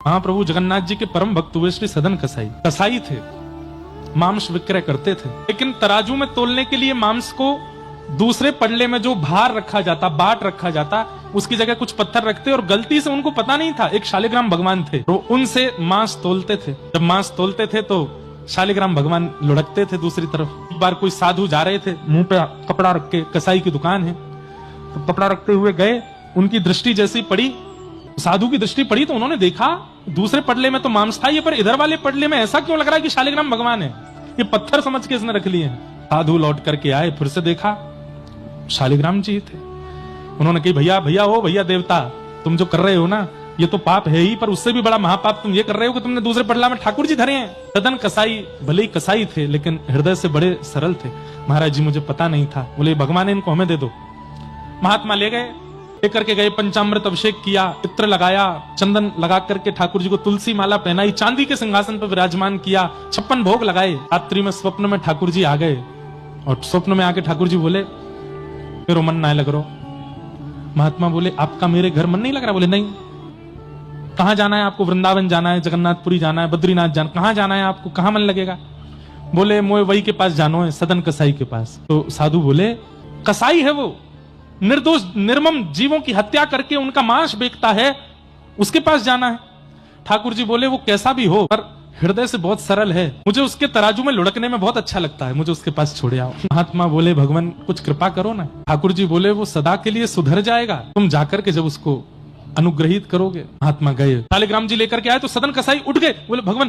महाप्रभु जगन्नाथ जी के परम भक्त हुए श्री सदन कसाई। कसाई थे, मांस विक्रय करते थे, लेकिन तराजू में तोलने के लिए मांस को दूसरे पडले में जो भार रखा जाता, बाट रखा जाता, उसकी जगह कुछ पत्थर रखते और गलती से उनको पता नहीं था एक शालिग्राम भगवान थे, तो उनसे मांस तोलते थे। जब मांस तोलते थे तो शालिग्राम भगवान लुढ़कते थे दूसरी तरफ। एक बार कोई साधु जा रहे थे, मुंह पे कपड़ा रख के, कसाई की दुकान है, तो कपड़ा रखते हुए गए, उनकी दृष्टि जैसी पड़ी, साधु की दृष्टि पड़ी तो उन्होंने देखा दूसरे पडले में तो मांस था, ये पर इधर वाले पडले में ऐसा क्यों लग रहा है कि शालिग्राम भगवान है, ये पत्थर समझ के इसने रख लिए हैं। साधु लौट करके आए, फिर से देखा शालिग्राम जी थे। उन्होंने कही भैया भैया ओ भैया देवता, तुम जो कर रहे हो ना ये तो पाप है ही, पर उससे भी बड़ा महापाप तुम ये कर रहे हो कि तुमने दूसरे पडला में ठाकुर जी धरे हैं। सदन कसाई भले ही कसाई थे लेकिन हृदय से बड़े सरल थे। महाराज जी मुझे पता नहीं था। बोले भगवान इनको हमें दे दो। महात्मा ले गए, लेकर के गए, पंचामृत अभिषेक किया, इत्र लगाया, चंदन लगा करके ठाकुर जी को तुलसी माला पहनाई, चांदी के सिंहासन पर विराजमान किया, 56 भोग लगाए। रात्रि में स्वप्न में ठाकुर जी आ गए और स्वप्न में आके ठाकुर जी बोले मेरा मन ना लग रहा। महात्मा बोले आपका मेरे घर मन नहीं लग रहा? बोले नहीं। कहां जाना है आपको? वृंदावन जाना है, जगन्नाथपुरी जाना है, बद्रीनाथ जाना, कहां जाना है आपको? कहां मन लगेगा? बोले मोए वही के पास जानो है, सदन कसाई के पास। तो साधु बोले कसाई है वो, निर्दोष निर्मम जीवों की हत्या करके उनका मांस बेचता है, उसके पास जाना है। ठाकुर जी बोले वो कैसा भी हो पर हृदय से बहुत सरल है, मुझे उसके तराजू में लुढ़कने में बहुत अच्छा लगता है, मुझे उसके पास छोड़े आओ। महात्मा बोले भगवान कुछ कृपा करो ना। ठाकुर जी बोले वो सदा के लिए सुधर जाएगा, तुम जाकर के जब उसको अनुग्रहित करोगे। महात्मा गए, शालिग्राम जी लेकर के आए तो सदन कसाई उठ गए। बोले भगवान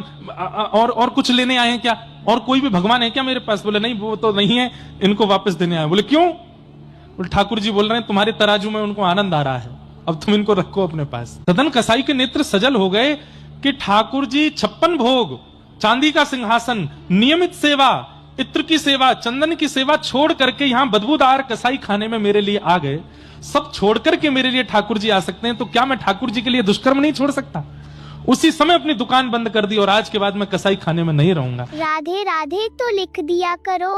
और कुछ लेने आए हैं क्या? और कोई भी भगवान है क्या मेरे पास? बोले नहीं वो तो नहीं है, इनको वापस देने आए। बोले क्यों? बोले ठाकुर जी बोल रहे हैं तुम्हारे तराजू में उनको आनंद आ रहा है, अब तुम इनको रखो अपने पास। सदन कसाई के नेत्र सजल हो गए कि ठाकुर जी 56 भोग, चांदी का सिंहासन, नियमित सेवा, इत्र की सेवा, चंदन की सेवा छोड़ करके यहां बदबूदार कसाई खाने में मेरे लिए आ गए। सब छोड़ करके मेरे लिए ठाकुर जी आ सकते हैं, तो क्या मैं ठाकुर जी के लिए दुष्कर्म नहीं छोड़ सकता? उसी समय अपनी दुकान बंद कर दी और आज के बाद मैं कसाई खाने में नहीं रहूंगा। राधे राधे तो लिख दिया करो।